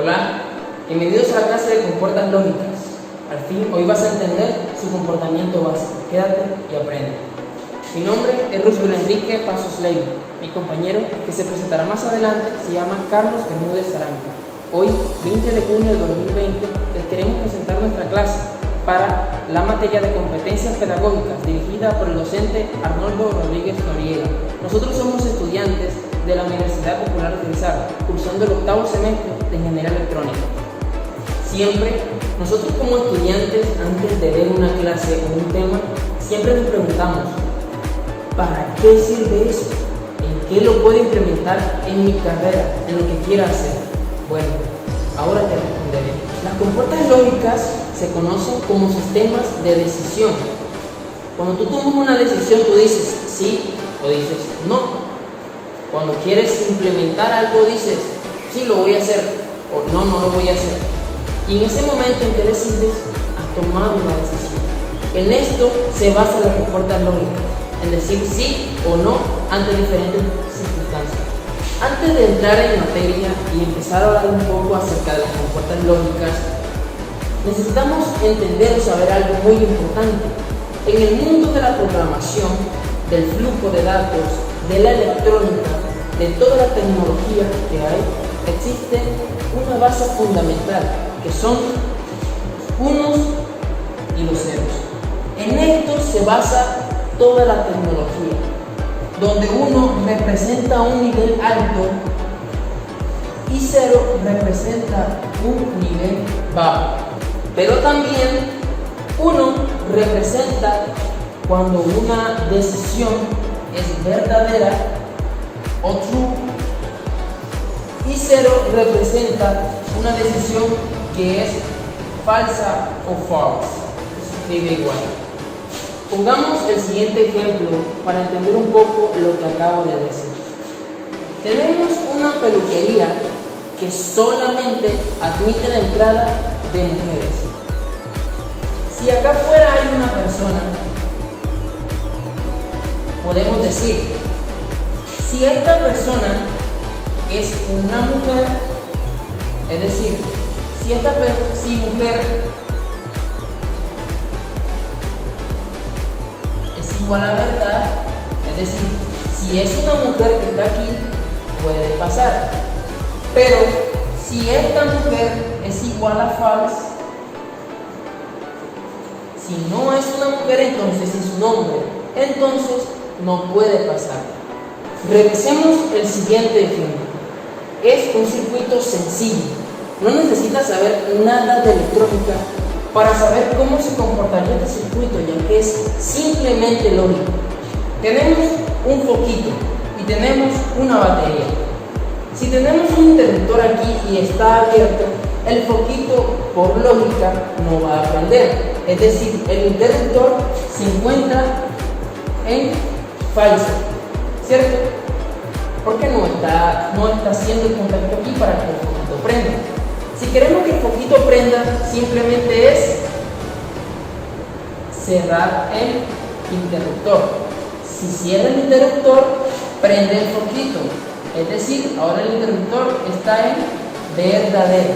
Hola, bienvenidos a la clase de compuertas lógicas. Al fin, hoy vas a entender su comportamiento básico. Quédate y aprende. Mi nombre es Roosevelt Enrique Pasos Leiva. Mi compañero, que se presentará más adelante, se llama Carlos Bermúdez Aranca. Hoy, 20 de junio de 2020, les queremos presentar nuestra clase para la materia de competencias pedagógicas dirigida por el docente Arnoldo Rodríguez Noriega. Nosotros somos estudiantes de la Universidad Popular de Rizal, cursando el 8º semestre de Ingeniería Electrónica. Siempre, nosotros como estudiantes, antes de ver una clase o un tema, siempre nos preguntamos, ¿para qué sirve eso? ¿En qué lo puedo implementar en mi carrera, en lo que quiera hacer? Bueno, ahora te responderé. Las compuertas lógicas se conocen como sistemas de decisión. Cuando tú tomas una decisión, tú dices sí o dices no. Cuando quieres implementar algo, dices sí, lo voy a hacer o no, no lo voy a hacer. Y en ese momento en que decides, has tomado una decisión. En esto se basan las compuertas lógicas, en decir sí o no ante diferentes circunstancias. Antes de entrar en materia y empezar a hablar un poco acerca de las compuertas lógicas, necesitamos entender o saber algo muy importante. En el mundo de la programación, del flujo de datos, de la electrónica, de toda la tecnología que hay, existe una base fundamental, que son los unos y los ceros. En esto se basa toda la tecnología, donde 1 representa un nivel alto y 0 representa un nivel bajo. Pero también 1 representa cuando una decisión es verdadera o true, y 0 representa una decisión que es falsa o false. Se escribe igual. Pongamos el siguiente ejemplo para entender un poco lo que acabo de decir. Tenemos una peluquería que solamente admite la entrada de mujeres. Si acá afuera hay una persona, podemos decir, si esta persona es una mujer, es decir, si mujer es igual a verdad, es decir, si es una mujer que está aquí, puede pasar. Pero si esta mujer es igual a false, si no es una mujer, entonces es un hombre, entonces no puede pasar. Revisemos el siguiente ejemplo. Es un circuito sencillo. No necesitas saber nada de electrónica para saber cómo se comportaría este circuito, ya que es simplemente lógico. Tenemos un foquito y tenemos una batería. Si tenemos un interruptor aquí y está abierto, el foquito, por lógica, no va a prender. Es decir, el interruptor se encuentra en falso, ¿cierto? Porque no está haciendo el contacto aquí para que el foquito prenda. Si queremos que el foquito prenda, simplemente es cerrar el interruptor. Si cierra el interruptor, prende el foquito. Es decir, ahora el interruptor está en verdadero.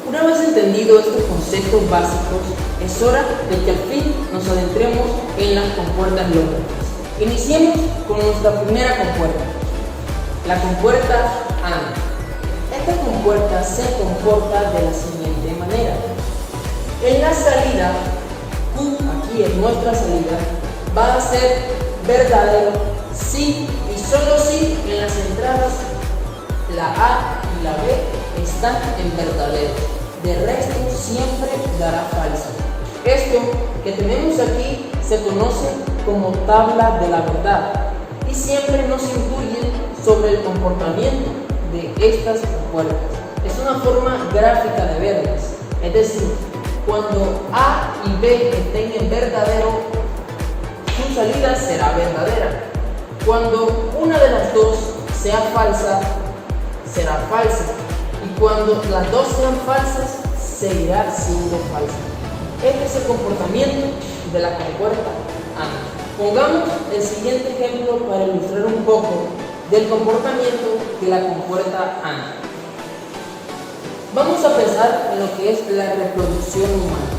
Una vez entendido estos conceptos básicos, es hora de que al fin nos adentremos en las compuertas lógicas. Iniciemos con nuestra primera compuerta, la compuerta AND. Esta compuerta se comporta de la siguiente manera. En la salida, Q, aquí en nuestra salida, va a ser verdadero si y solo si en las entradas la A y la B están en verdadero. De resto, siempre dará falso. Esto que tenemos aquí se conoce como tabla de la verdad y siempre nos intuye sobre el comportamiento de estas compuertas. Es una forma gráfica de verlas, es decir, cuando A y B estén en verdadero, su salida será verdadera. Cuando una de las dos sea falsa, será falsa, y cuando las dos sean falsas, seguirá siendo falsa. Este es el comportamiento de la compuerta AND. Pongamos el siguiente ejemplo para ilustrar un poco del comportamiento de la compuerta AND. Vamos a pensar en lo que es la reproducción humana.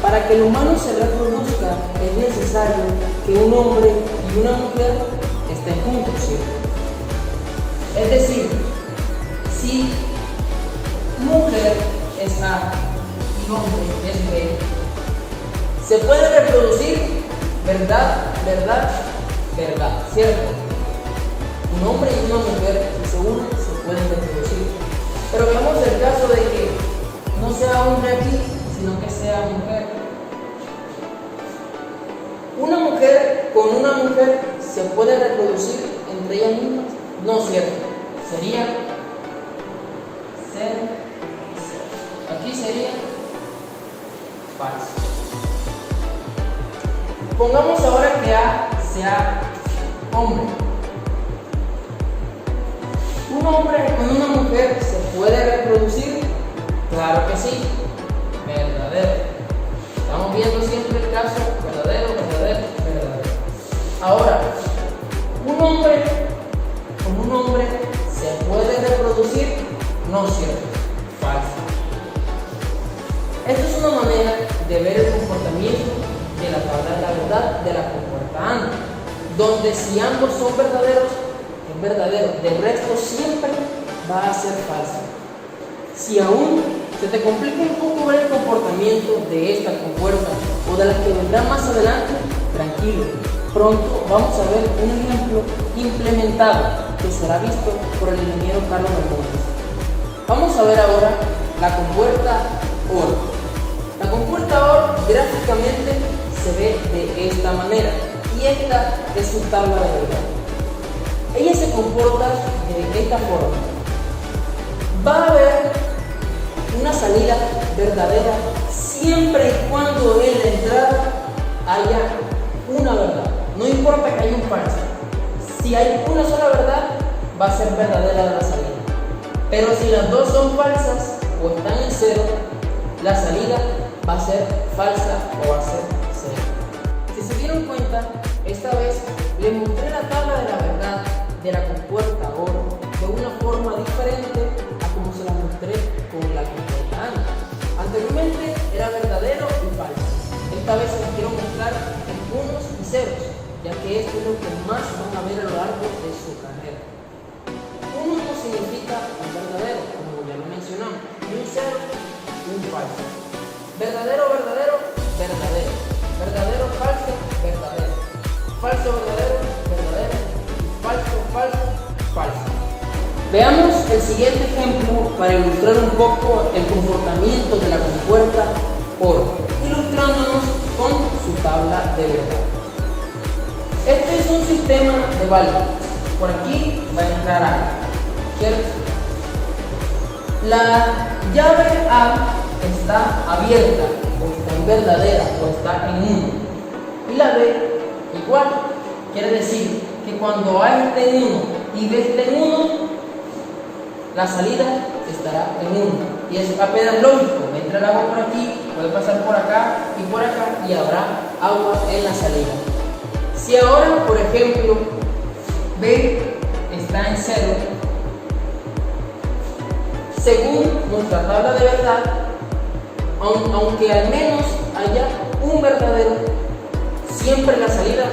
Para que el humano se reproduzca es necesario que un hombre y una mujer estén juntos, ¿cierto? Es decir, si mujer es A y hombre es B, se puede reproducir, ¿verdad? ¿Verdad? ¿Verdad? ¿Cierto? Un hombre y una mujer, si se unen, se pueden reproducir. Pero veamos el caso de que no sea hombre aquí, sino que sea mujer. ¿Una mujer con una mujer se puede reproducir entre ellas mismas? No, cierto. Sería 0 y 0. Aquí sería falso. Pongamos ahora que A sea hombre. ¿Un hombre con una mujer se puede reproducir? Claro que sí. Verdadero. Estamos viendo siempre el caso verdadero, verdadero, verdadero. Ahora, ¿un hombre con un hombre se puede reproducir? No, cierto. Falso. Esta es una manera de ver el comportamiento de la tabla de la verdad de la compuerta AND, donde si ambos son verdaderos, es verdadero, del resto siempre va a ser falso. Si aún se te complica un poco ver el comportamiento de esta compuerta o de las que vendrán más adelante, tranquilo, pronto vamos a ver un ejemplo implementado que será visto por el ingeniero Carlos Bermúdez. Vamos a ver ahora la compuerta OR. La compuerta OR gráficamente se ve de esta manera y esta es su tabla de verdad. Ella se comporta de esta forma. Va a haber una salida verdadera siempre y cuando en la entrada haya una verdad. No importa que haya un falso. Si hay una sola verdad, va a ser verdadera la salida. Pero si las dos son falsas o están en cero, la salida va a ser falsa o va a ser cero. Si se dieron cuenta, esta vez les mostré la tabla de la verdad de la compuerta OR de una forma diferente a como se la mostré con la compuerta AND. Anteriormente era verdadero y falso. Esta vez se les quiero mostrar en unos y ceros, ya que esto es lo que más van a ver a lo largo de su carrera. Uno no significa un verdadero, como ya lo mencionamos, y un cero, un falso. Verdadero, verdadero, verdadero. Verdadero, falso, verdadero. Falso, verdadero, verdadero. Falso, falso, falso. Veamos el siguiente ejemplo para ilustrar un poco el comportamiento de la compuerta OR, ilustrándonos con su tabla de verdad. Este es un sistema de válvulas. Por aquí va a entrar agua, ¿cierto? La llave A está abierta, o está en verdadera, o está en 1. Y la B igual. Quiere decir que cuando A esté en 1 y B esté en 1, la salida estará en 1. Y es apenas lógico. Entra el agua por aquí, puede pasar por acá, y habrá agua en la salida. Si ahora, por ejemplo, B está en 0, según nuestra tabla de verdad, aunque al menos haya un verdadero, siempre la salida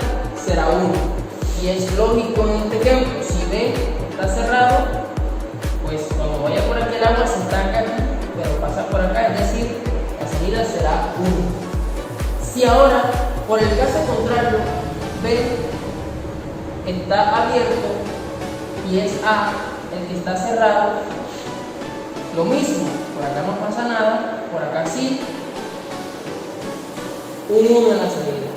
será 1. Y es lógico en este ejemplo, si B está cerrado, pues cuando vaya por aquí el agua se estanca aquí, pero pasa por acá, es decir, la salida será 1. Si ahora, por el caso contrario, B está abierto y es A el que está cerrado, lo mismo, por acá no pasa nada, por acá sí, un 1 en la salida,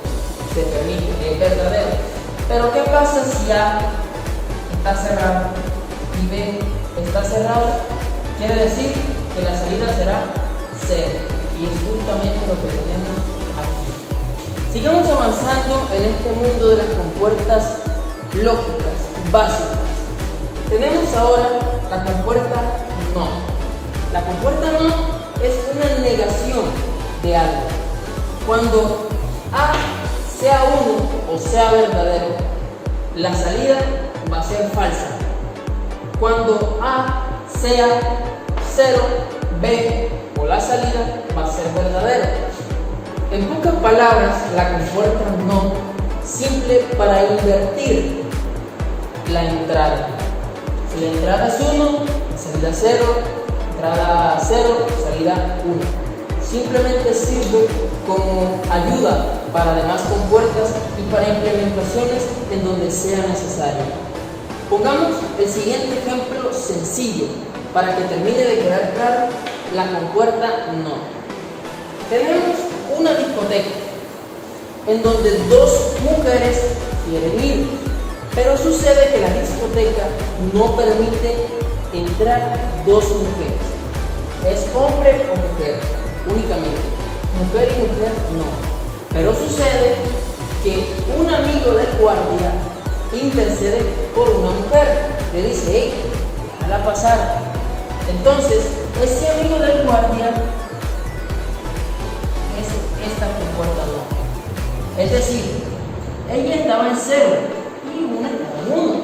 se permite, es verdadero. Pero ¿qué pasa si A está cerrado y B está cerrado? Quiere decir que la salida será 0, y es justamente lo que tenemos aquí. Sigamos avanzando en este mundo de las compuertas lógicas básicas. Tenemos ahora la compuerta NOT. La compuerta NOT es una negación de algo. Cuando A sea 1 o sea verdadero, la salida va a ser falsa. Cuando A sea 0, B o la salida va a ser verdadera. En pocas palabras, la compuerta no, simple para invertir la entrada. Si la entrada es 1, salida 0, entrada 0, salida 1. Simplemente sirve como ayuda para demás compuertas y para implementaciones en donde sea necesario. Pongamos el siguiente ejemplo sencillo para que termine de quedar claro la compuerta no. Tenemos una discoteca en donde dos mujeres quieren ir, pero sucede que la discoteca no permite entrar dos mujeres. Es hombre o mujer únicamente, mujer y mujer no. Pero sucede que un amigo del guardia intercede por una mujer, le dice, hey, déjala pasar. Entonces, ese amigo del guardia es esta compuerta no. Es decir, ella estaba en 0 y una estaba en 1,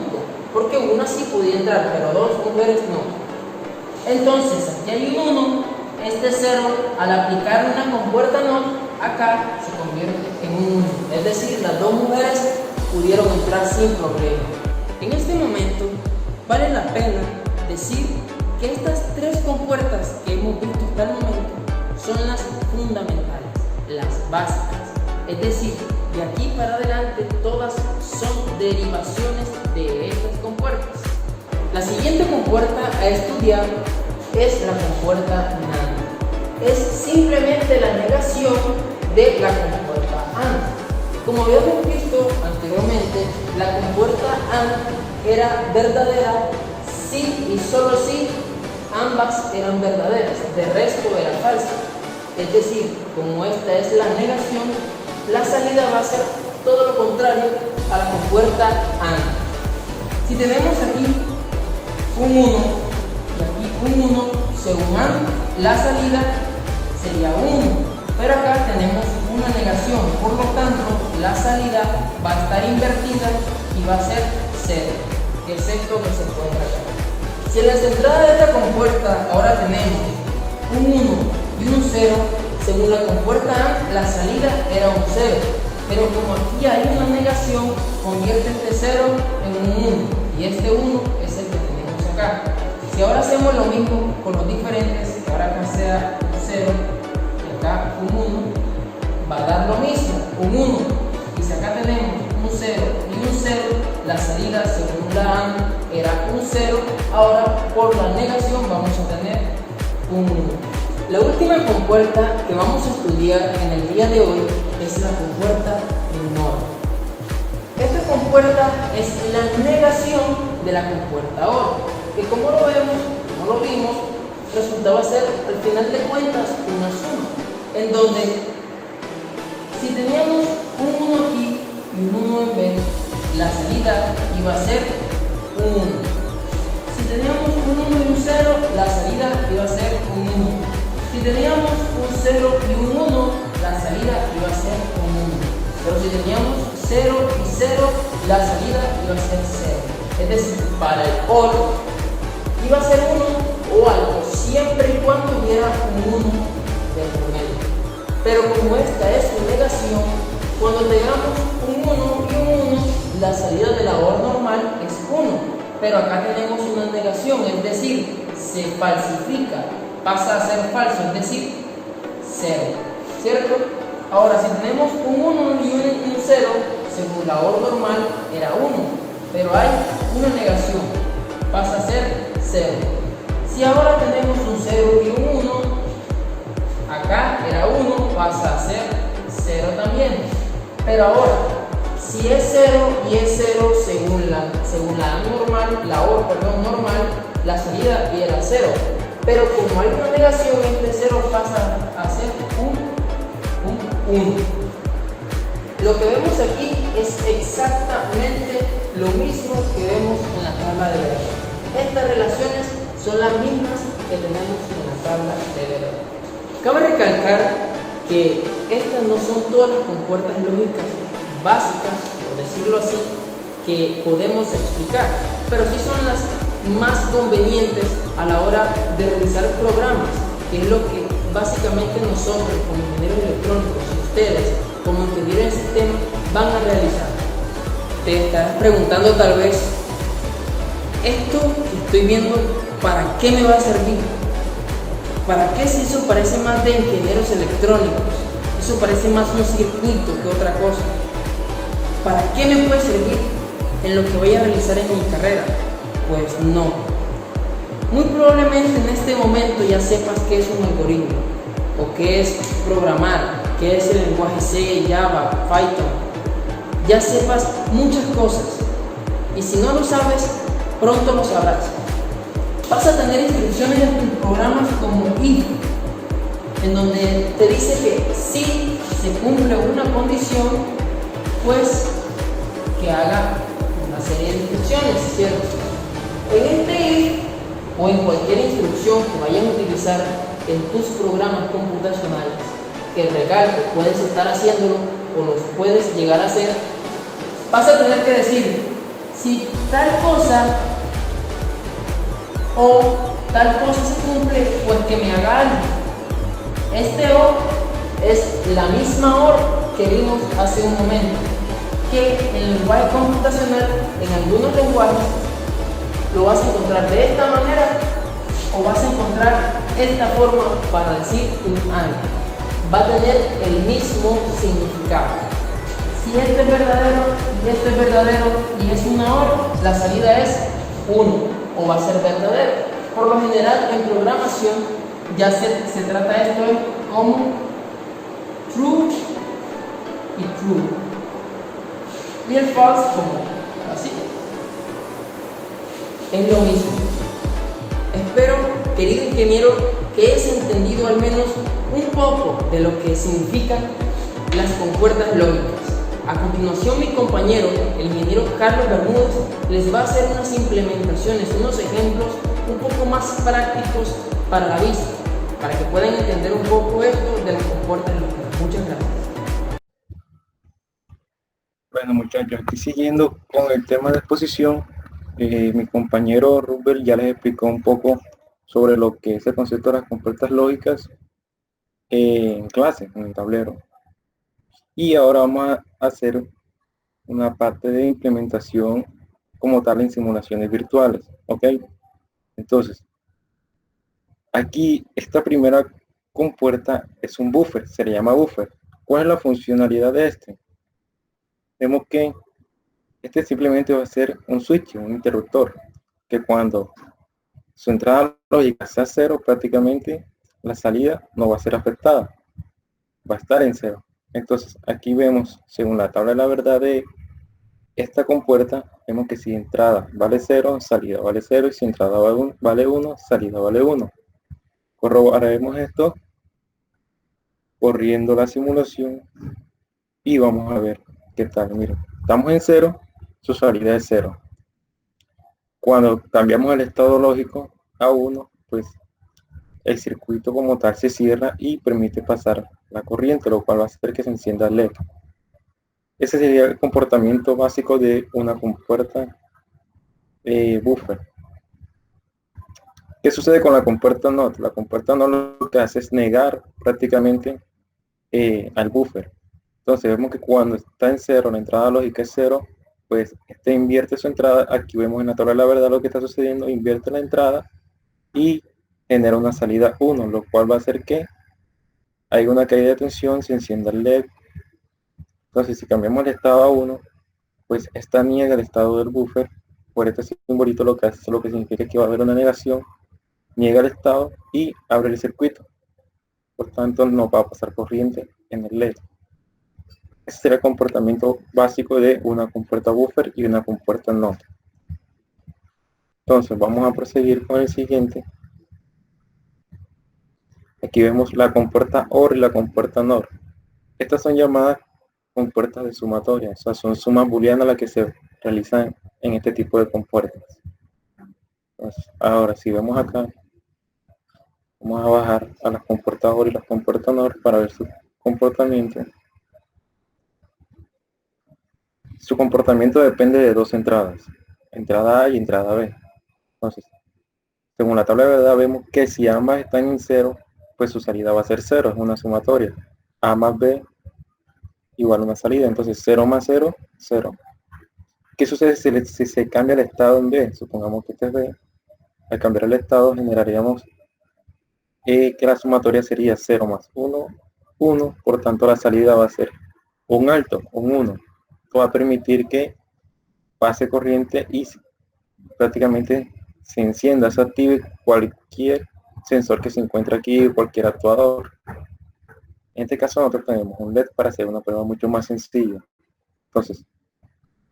porque una sí podía entrar, pero dos mujeres no. Entonces, aquí hay un 1, este 0, al aplicar una compuerta no, acá se convierte en un 1. Es decir, las dos mujeres pudieron entrar sin problema. En este momento, vale la pena decir que estas tres compuertas que hemos visto hasta el momento son las fundamentales, las básicas. Es decir, de aquí para adelante todas son derivaciones de estas compuertas. La siguiente compuerta a estudiar es la compuerta NAND. Es simplemente la negación de la compuerta AND. Como habíamos visto anteriormente, la compuerta AND era verdadera si y solo si ambas eran verdaderas, de resto era falsa. Es decir, como esta es la negación, la salida va a ser todo lo contrario a la compuerta AND. Si tenemos aquí un 1 y aquí un 1, según AND, la salida sería 1. Pero acá tenemos una negación, por lo tanto, la salida va a estar invertida y va a ser 0, excepto que se encuentra acá. Si en las entradas de esta compuerta ahora tenemos un 1 y un 0, según la compuerta A, la salida era un 0. Pero como aquí hay una negación, convierte este 0 en un 1. Y este 1 es el que tenemos acá. Si ahora hacemos lo mismo con los diferentes, que ahora acá sea un 0 y acá un 1, va a dar lo mismo, un 1. Y si acá tenemos un 0 y un 0, la salida según la A era un 0, ahora por la negación vamos a tener un 1. La última compuerta que vamos a estudiar en el día de hoy es la compuerta NOR. Esta compuerta es la negación de la compuerta OR, que como lo vimos, resultaba ser al final de cuentas una suma, en donde si teníamos un 1 aquí y un 1 en B, la salida iba a ser un 1. Si teníamos un 1 y un 0, la salida iba a ser un 1. Si teníamos un 0 y un 1, la salida iba a ser un 1. Pero si teníamos 0 y 0, la salida iba a ser 0. Es decir, para el OR iba a ser 1 o algo, siempre y cuando hubiera un 1 de por medio. Pero como esta es su negación, cuando tengamos un 1 y un 1, la salida de la OR normal es 1. Pero acá tenemos una negación, es decir, se falsifica, pasa a ser falso, es decir, 0, ¿cierto? Ahora, si tenemos un 1 y un 0, según la OR normal era 1, pero hay una negación, pasa a ser 0. Si ahora tenemos un 0 y un 1, acá era 1, pasa a ser 0 también. Pero ahora, si es 0 y es 0 según la normal, la OR normal, la salida era 0. Pero como hay una negación, este 0 pasa a ser un 1. Lo que vemos aquí es exactamente lo mismo que vemos en la tabla de Vedder. Estas relaciones son las mismas que tenemos en la tabla de Vedder. Cabe recalcar que estas no son todas las compuertas lógicas básicas, por decirlo así, que podemos explicar, pero sí son las más convenientes a la hora de realizar programas, que es lo que básicamente nosotros como ingenieros electrónicos y ustedes como ingenieros de sistema van a realizar. Te estarás preguntando tal vez, esto que estoy viendo, ¿para qué me va a servir? ¿Para qué si eso parece más de ingenieros electrónicos? Eso parece más un circuito que otra cosa. ¿Para qué me puede servir en lo que voy a realizar en mi carrera? Pues no. Muy probablemente en este momento ya sepas qué es un algoritmo, o qué es programar, qué es el lenguaje C, Java, Python. Ya sepas muchas cosas. Y si no lo sabes, pronto lo sabrás. Vas a tener instrucciones en tus programas como if, en donde te dice que si se cumple una condición, pues que haga una serie de instrucciones, ¿cierto? En este if o en cualquier instrucción que vayas a utilizar en tus programas computacionales, que recalco, puedes estar haciéndolo o los puedes llegar a hacer, vas a tener que decir si tal cosa o tal cosa se cumple, pues que me haga algo. Este OR es la misma OR que vimos hace un momento, que en el lenguaje computacional, en algunos lenguajes, lo vas a encontrar de esta manera o vas a encontrar esta forma para decir un AND. Va a tener el mismo significado. Si este es verdadero y este es verdadero y es una OR, la salida es 1 o va a ser verdadero. Por lo general en programación ya se trata esto como true y true. Y el false como así. Es lo mismo. Espero, querido ingeniero, que hayas entendido al menos un poco de lo que significan las compuertas lógicas. A continuación, mi compañero, el ingeniero Carlos Bermúdez, les va a hacer unas implementaciones, unos ejemplos un poco más prácticos para la vista, para que puedan entender un poco esto de las compuertas lógicas. Muchas gracias. Bueno, muchachos, aquí siguiendo con el tema de exposición, mi compañero Rubel ya les explicó un poco sobre lo que es el concepto de las compuertas lógicas en clase, en el tablero. Y ahora vamos a hacer una parte de implementación como tal en simulaciones virtuales, ¿ok? Entonces, aquí esta primera compuerta es un buffer, se le llama buffer. ¿Cuál es la funcionalidad de este? Vemos que este simplemente va a ser un switch, un interruptor, que cuando su entrada lógica sea 0, prácticamente la salida no va a ser afectada, va a estar en 0. Entonces aquí vemos, según la tabla de la verdad de esta compuerta, vemos que si entrada vale 0, salida vale 0, y si entrada vale 1, salida vale 1. Corroboraremos esto corriendo la simulación y vamos a ver qué tal. Miren, estamos en 0, su salida es 0. Cuando cambiamos el estado lógico a 1, pues el circuito como tal se cierra y permite pasar la corriente, lo cual va a hacer que se encienda el LED. Ese sería el comportamiento básico de una compuerta buffer. ¿Qué sucede con la compuerta NOT? La compuerta NOT lo que hace es negar prácticamente al buffer. Entonces vemos que cuando está en 0, la entrada lógica es 0, pues este invierte su entrada. Aquí vemos en la tabla de la verdad lo que está sucediendo, invierte la entrada y genera una salida 1, lo cual va a hacer que hay una caída de tensión, se encienda el LED. Entonces si cambiamos el estado a 1, pues esta niega el estado del buffer. Por este simbolito lo que hace, lo que significa que va a haber una negación, niega el estado y abre el circuito. Por tanto no va a pasar corriente en el LED. Ese será el comportamiento básico de una compuerta buffer y una compuerta NOT. Entonces vamos a proseguir con el siguiente. Aquí vemos la compuerta OR y la compuerta NOR. Estas son llamadas compuertas de sumatoria, o sea, son sumas booleanas las que se realizan en este tipo de compuertas. Entonces, ahora, si vemos acá, vamos a bajar a las compuertas OR y las compuertas NOR para ver su comportamiento. Su comportamiento depende de dos entradas, entrada A y entrada B. Entonces, según la tabla de verdad, vemos que si ambas están en 0, pues su salida va a ser 0, es una sumatoria. A más B igual a una salida, entonces 0 más 0, 0. ¿Qué sucede si se cambia el estado en B? Supongamos que este es B. Al cambiar el estado generaríamos que la sumatoria sería 0 más 1, 1, por tanto la salida va a ser un alto, un 1. Esto va a permitir que pase corriente y prácticamente se encienda, se active cualquier sensor que se encuentre aquí, cualquier actuador. En este caso nosotros tenemos un LED para hacer una prueba mucho más sencilla. Entonces,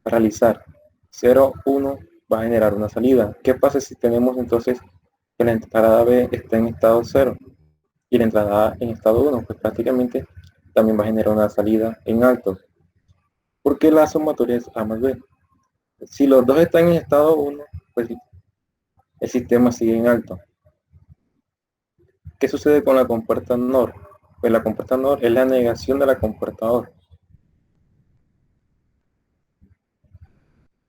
para realizar 0, 1 va a generar una salida. ¿Qué pasa si tenemos entonces que la entrada B está en estado 0 y la entrada A en estado 1? Pues prácticamente también va a generar una salida en alto, porque la sumatoria es A más B. Si los dos están en estado 1, pues el sistema sigue en alto. ¿Qué sucede con la compuerta NOR? Pues la compuerta NOR es la negación de la compuerta OR.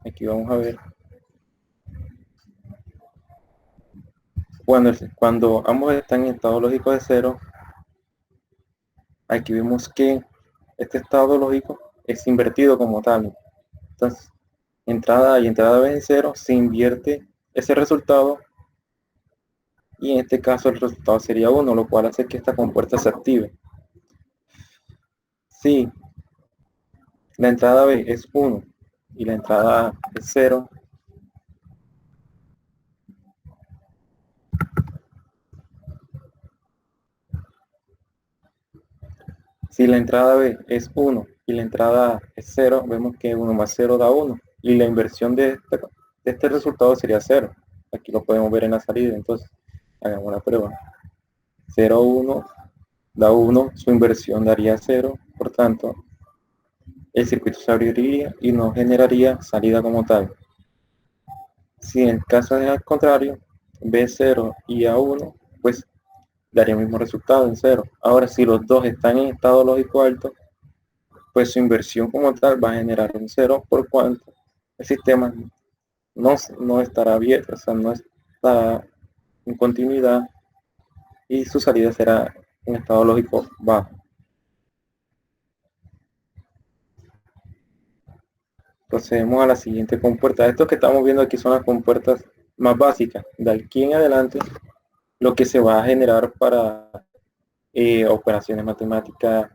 Aquí vamos a ver. Cuando ambos están en estado lógico de 0, aquí vemos que este estado lógico es invertido como tal. Entonces, entrada A y entrada B en 0, se invierte ese resultado y en este caso el resultado sería 1, lo cual hace que esta compuerta se active. Si la entrada B es 1 y la entrada A es 0, si la entrada B es 1 y la entrada A es 0, vemos que 1 más 0 da 1 y la inversión de este resultado sería 0. Aquí lo podemos ver en la salida, entonces hagamos la prueba. 0, 1 da 1, su inversión daría 0, por tanto el circuito se abriría y no generaría salida como tal. Si en caso es al contrario, B0 y A1, pues daría el mismo resultado en 0. Ahora, si los dos están en estado lógico alto, pues su inversión como tal va a generar un 0, por cuanto el sistema no estará abierto, o sea, no está en continuidad y su salida será en estado lógico bajo. Procedemos a la siguiente compuerta. Estos que estamos viendo aquí son las compuertas más básicas. De aquí en adelante, lo que se va a generar para operaciones matemáticas,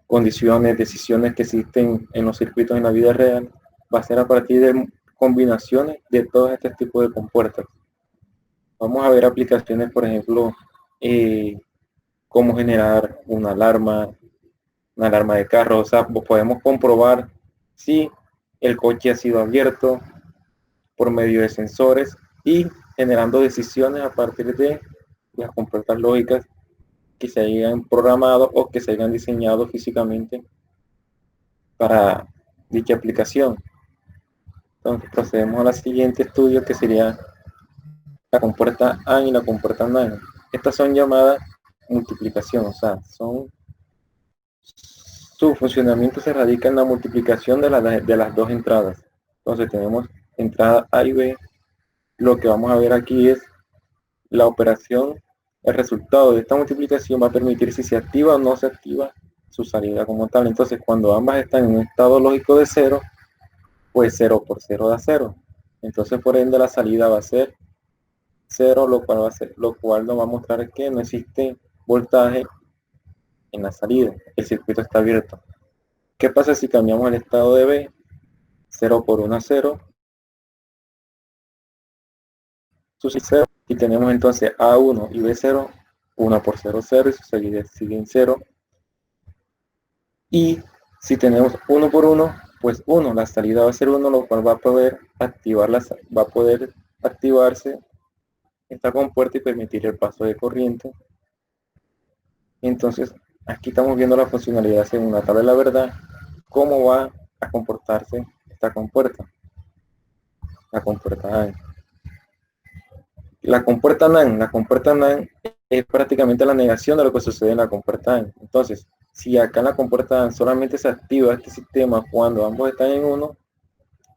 condiciones, decisiones que existen en los circuitos en la vida real, va a ser a partir de combinaciones de todos estos tipos de compuertas. Vamos a ver aplicaciones, por ejemplo, cómo generar una alarma de carro. O sea, podemos comprobar si el coche ha sido abierto por medio de sensores y generando decisiones a partir de las compuertas lógicas que se hayan programado o que se hayan diseñado físicamente para dicha aplicación. Entonces procedemos a la siguiente estudio, que sería la compuerta AND y la compuerta NAND. Estas son llamadas multiplicación, o sea, su funcionamiento se radica en la multiplicación de las dos entradas. Entonces tenemos entrada A y B. Lo que vamos a ver aquí es la operación, el resultado de esta multiplicación va a permitir si se activa o no se activa su salida como tal. Entonces, cuando ambas están en un estado lógico de 0, pues 0 por 0 da 0. Entonces, por ende, la salida va a ser 0, lo cual nos va a mostrar que no existe voltaje en la salida. El circuito está abierto. ¿Qué pasa si cambiamos el estado de B? 0 por 1 a 0. Su 0. Y tenemos entonces A1 y B0, 1 por 0, 0, y su salida sigue en 0. Y si tenemos 1 por 1, pues 1, la salida va a ser 1, lo cual va a poder activarse esta compuerta y permitir el paso de corriente. Entonces, aquí estamos viendo la funcionalidad según la tabla de la verdad, cómo va a comportarse esta compuerta, la compuerta AND. La compuerta NAND es prácticamente la negación de lo que sucede en la compuerta AND. Entonces, si acá en la compuerta AND solamente se activa este sistema cuando ambos están en 1,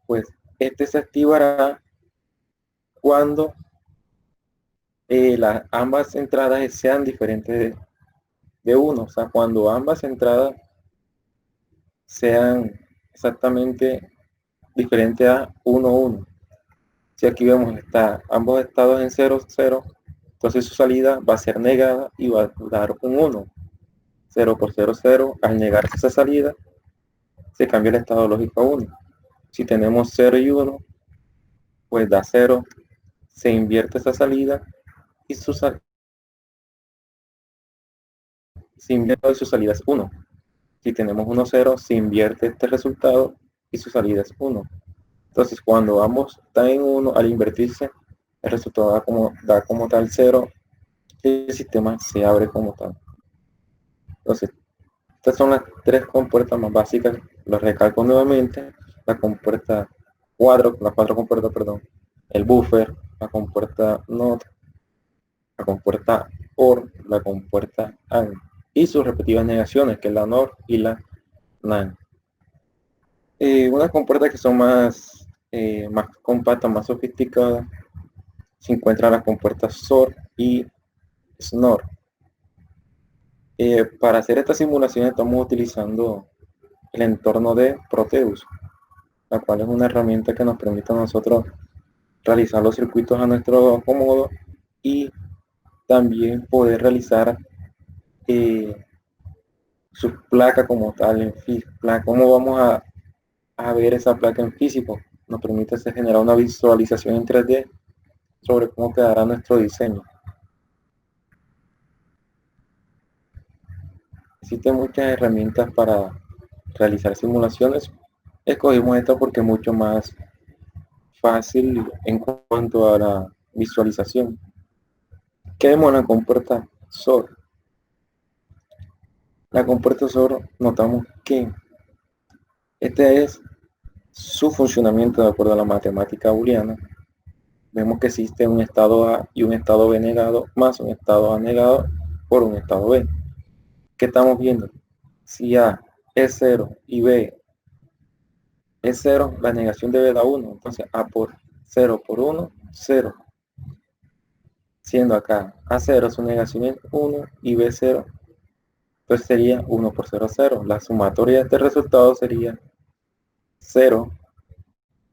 pues este se activará cuando ambas entradas sean diferentes de 1, o sea, cuando ambas entradas sean exactamente diferentes a 1, 1. Si aquí vemos ambos estados en 0, 0, entonces su salida va a ser negada y va a dar un 1. 0 por 0, 0. Al negarse esa salida, se cambia el estado lógico a 1. Si tenemos 0 y 1, pues da 0, se invierte esa salida y su salida es 1. Si tenemos 1, 0, se invierte este resultado y su salida es 1. Entonces, cuando ambos están en 1, al invertirse, el resultado da como tal 0 y el sistema se abre como tal. Entonces, estas son las tres compuertas más básicas. Las recalco nuevamente. La compuerta las cuatro compuertas, perdón. El buffer, la compuerta NOT, la compuerta OR, la compuerta AND y sus respectivas negaciones, que es la NOR y la NAND. Unas compuertas que son más compactas, más sofisticadas, se encuentran las compuertas SOR y SNOR. Para hacer esta simulación estamos utilizando el entorno de Proteus, la cual es una herramienta que nos permite a nosotros realizar los circuitos a nuestro acomodo y también poder realizar su placa como tal en físico. ¿Cómo vamos a ver esa placa en físico? Nos permite generar una visualización en 3D sobre cómo quedará nuestro diseño. Existen muchas herramientas para realizar simulaciones. Escogimos esta porque es mucho más fácil en cuanto a la visualización. ¿Qué vemos en la compuerta SOR? La compuerta SOR notamos que este es su funcionamiento de acuerdo a la matemática booleana. Vemos que existe un estado A y un estado B negado más un estado A negado por un estado B. ¿Qué estamos viendo? Si A es 0 y B es 0, la negación de B da 1. Entonces A por 0 por 1, 0. Siendo acá A0 su negación es 1 y B0, pues sería 1 por 0, 0. La sumatoria de este resultado sería 0,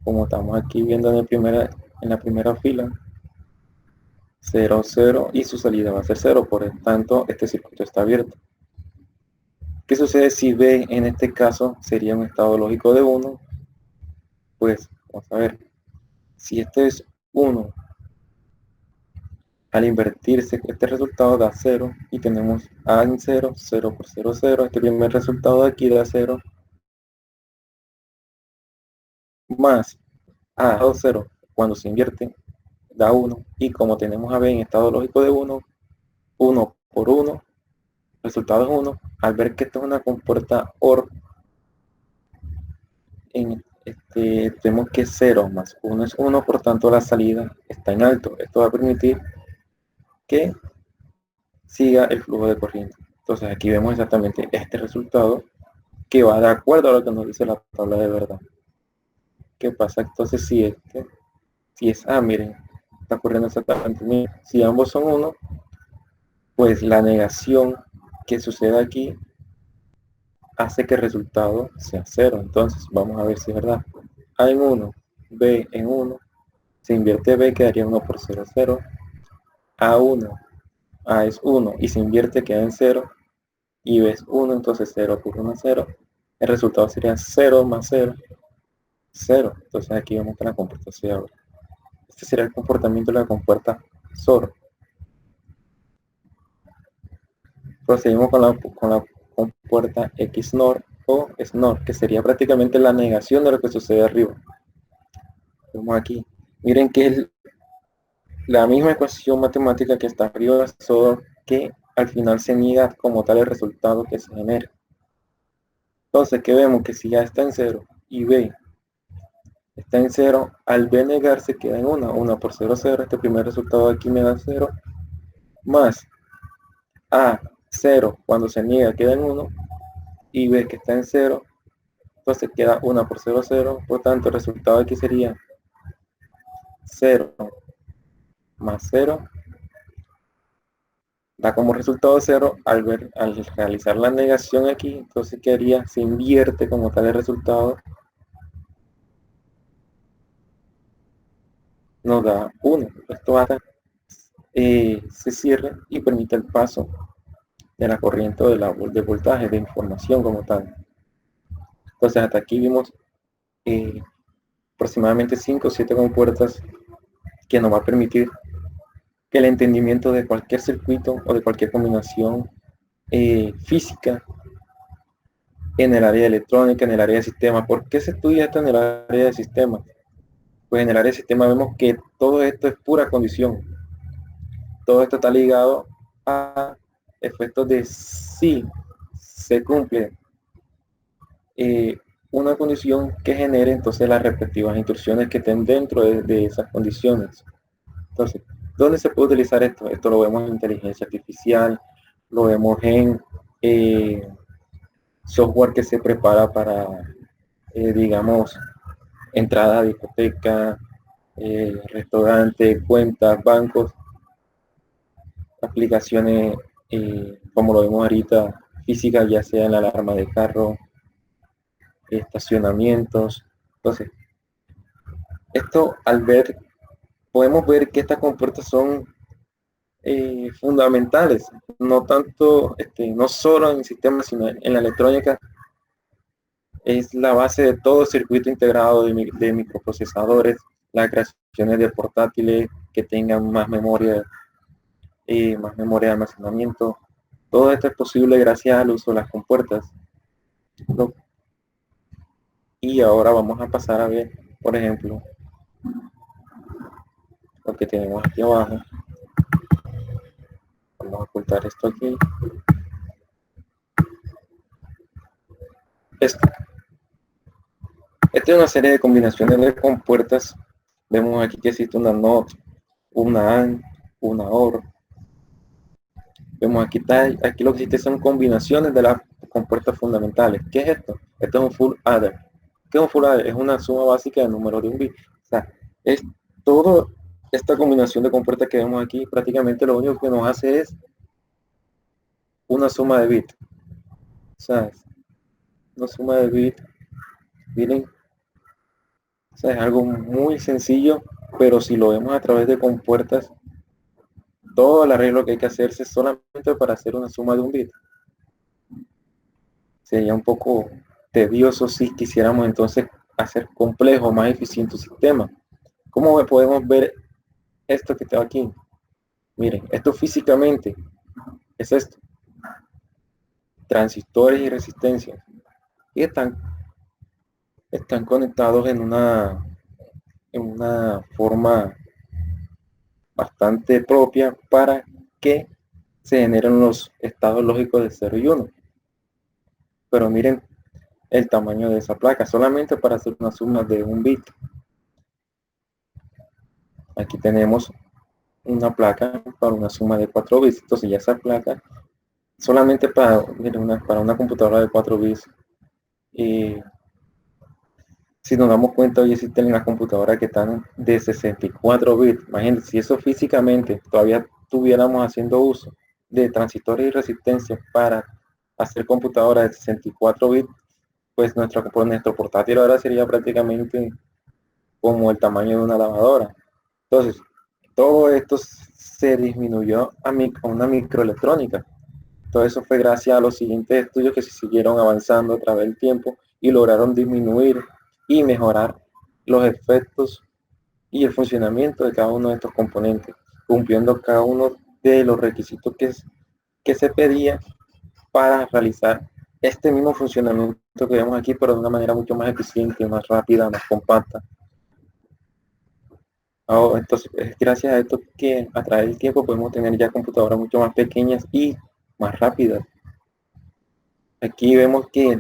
como estamos aquí viendo en la primera fila. 0, 0 y su salida va a ser 0, por lo tanto este circuito está abierto. ¿Qué sucede si B en este caso sería un estado lógico de 1? Pues vamos a ver, si este es 1, al invertirse este resultado da 0 y tenemos A en 0, 0 por 0, 0, este primer resultado de aquí da 0, más A 0 cuando se invierte da 1, y como tenemos a B en estado lógico de 1, 1 por 1, resultado es 1. Al ver que esto es una compuerta OR, vemos que 0 más 1 es 1, por tanto la salida está en alto. Esto va a permitir que siga el flujo de corriente. Entonces aquí vemos exactamente este resultado que va de acuerdo a lo que nos dice la tabla de verdad. ¿Qué pasa entonces si es A? Miren, está ocurriendo exactamente. Miren, si ambos son 1, pues la negación que sucede aquí hace que el resultado sea 0. Entonces vamos a ver si es verdad. A en 1, B en 1, se invierte B, quedaría 1 por 0, 0. A1, A es 1 y se invierte, queda en 0. Y B es 1, entonces 0 por 1, 0. El resultado sería 0 más 0, 0. Entonces aquí vemos que la compuerta se abre. Este sería el comportamiento de la compuerta SOR. Proseguimos con la compuerta XNOR o SNOR, que sería prácticamente la negación de lo que sucede arriba. Vemos aquí. Miren que es la misma ecuación matemática que está arriba, solo que al final se niega como tal el resultado que se genera. Entonces, ¿qué vemos? Que si A está en 0 y B está en 0, al B negarse queda en 1 por 0, 0. Este primer resultado aquí me da 0, más A 0 cuando se niega queda en 1, y B que está en 0, entonces queda 1 por 0, 0. Por tanto, el resultado aquí sería 0 más 0, da como resultado 0 al realizar la negación aquí. Entonces, ¿qué haría? Se invierte como tal el resultado, nos da 1. Esto hace se cierra y permite el paso de la corriente o de voltaje, de información como tal. Entonces, hasta aquí vimos aproximadamente 5 o 7 compuertas que nos va a permitir que el entendimiento de cualquier circuito o de cualquier combinación física en el área de electrónica, en el área de sistemas. ¿Por qué se estudia esto en el área de sistemas? Pues en el área de sistemas vemos que todo esto es pura condición. Todo esto está ligado a efectos de si se cumple una condición que genere entonces las respectivas instrucciones que estén dentro de esas condiciones. Entonces, ¿dónde se puede utilizar esto? Esto lo vemos en inteligencia artificial, lo vemos en software que se prepara para, digamos, entrada a discoteca, restaurante, cuentas, bancos, aplicaciones como lo vemos ahorita, físicas, ya sea en la alarma de carro, estacionamientos. Entonces, esto podemos ver que estas compuertas son fundamentales, no tanto, no solo en sistemas, sino en la electrónica. Es la base de todo circuito integrado de microprocesadores, las creaciones de portátiles que tengan más memoria de almacenamiento. Todo esto es posible gracias al uso de las compuertas. Y ahora vamos a pasar a ver, por ejemplo, lo que tenemos aquí abajo. Vamos a ocultar esto aquí. Esta es una serie de combinaciones de compuertas. Vemos aquí que existe una NOT, una AND, una OR. Vemos aquí lo que existe son combinaciones de las compuertas fundamentales. ¿Qué es esto? Esto es un full adder. ¿Qué es un full adder? Es una suma básica de números de un bit. O sea, es toda esta combinación de compuertas que vemos aquí, prácticamente lo único que nos hace es una suma de bits. O sea, una suma de bits. Miren, o sea, es algo muy sencillo, pero si lo vemos a través de compuertas, todo el arreglo que hay que hacerse solamente para hacer una suma de un bit. Sería un poco tedioso si quisiéramos entonces hacer complejo, más eficiente un sistema. ¿Cómo podemos ver esto que está aquí? Miren, esto físicamente es esto. Transistores y resistencias. Y están conectados en una forma bastante propia para que se generen los estados lógicos de 0 y 1. Pero miren el tamaño de esa placa, solamente para hacer una suma de un bit. Aquí tenemos una placa para una suma de 4 bits. Entonces ya esa placa, solamente para una computadora de 4 bits, si nos damos cuenta, hoy existen las computadoras que están de 64 bits. Imagínense, si eso físicamente todavía estuviéramos haciendo uso de transistores y resistencias para hacer computadoras de 64 bits, pues nuestro portátil ahora sería prácticamente como el tamaño de una lavadora. Entonces, todo esto se disminuyó a una microelectrónica. Todo eso fue gracias a los siguientes estudios que se siguieron avanzando a través del tiempo y lograron disminuir y mejorar los efectos y el funcionamiento de cada uno de estos componentes, cumpliendo cada uno de los requisitos que se pedía para realizar este mismo funcionamiento que vemos aquí, pero de una manera mucho más eficiente, más rápida, más compacta. Entonces, es gracias a esto que a través del tiempo podemos tener ya computadoras mucho más pequeñas y más rápidas. Aquí vemos que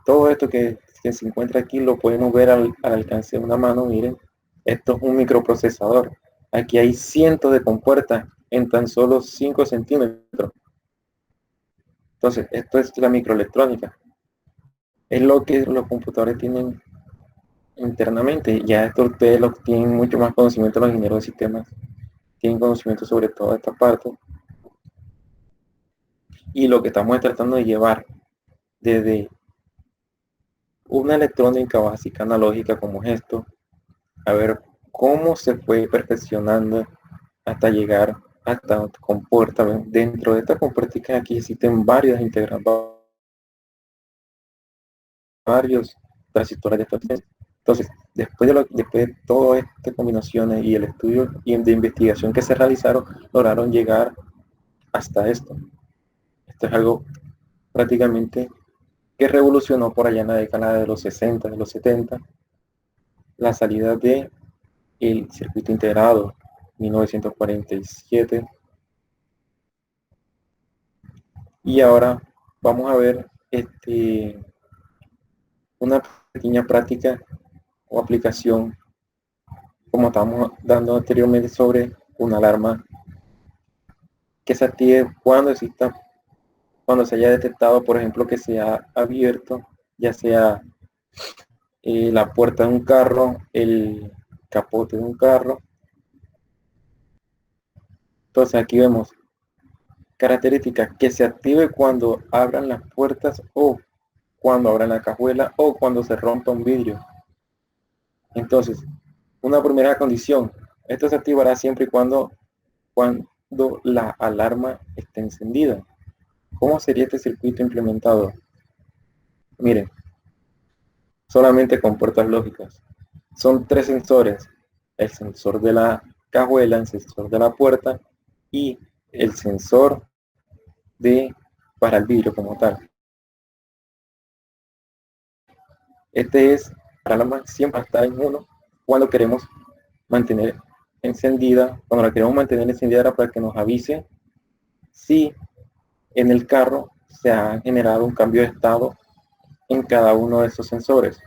todo esto que se encuentra aquí lo podemos ver al alcance de una mano. Miren, esto es un microprocesador. Aquí hay cientos de compuertas en tan solo 5 centímetros. Entonces, esto es la microelectrónica. Es lo que los computadores tienen internamente. Ya esto ustedes lo tienen mucho más conocimiento, los ingenieros de sistemas tienen conocimiento sobre toda esta parte. Y lo que estamos tratando de llevar desde una electrónica básica analógica como es esto, a ver cómo se fue perfeccionando hasta llegar hasta compuerta. Dentro de esta compuerta aquí existen varios integrantes, varios transistores de potencia. Entonces, después de todas estas combinaciones y el estudio y de investigación que se realizaron, lograron llegar hasta esto. Esto es algo prácticamente que revolucionó por allá en la década de los 60, de los 70, la salida de el circuito integrado 1947. Y ahora vamos a ver una pequeña práctica o aplicación, como estamos dando anteriormente, sobre una alarma que se active cuando se haya detectado, por ejemplo, que se ha abierto, ya sea la puerta de un carro, el capote de un carro. Entonces aquí vemos características: que se active cuando abran las puertas, o cuando abran la cajuela, o cuando se rompa un vidrio. Entonces, una primera condición: esto se activará siempre y cuando la alarma esté encendida. ¿Cómo sería este circuito implementado? Miren, solamente con puertas lógicas. Son 3 sensores: el sensor de la cajuela, el sensor de la puerta y el sensor para el vidrio como tal. Este es para la alarma siempre estar en 1 cuando queremos mantener encendida. Cuando la queremos mantener encendida era para que nos avise si en el carro se ha generado un cambio de estado en cada uno de esos sensores.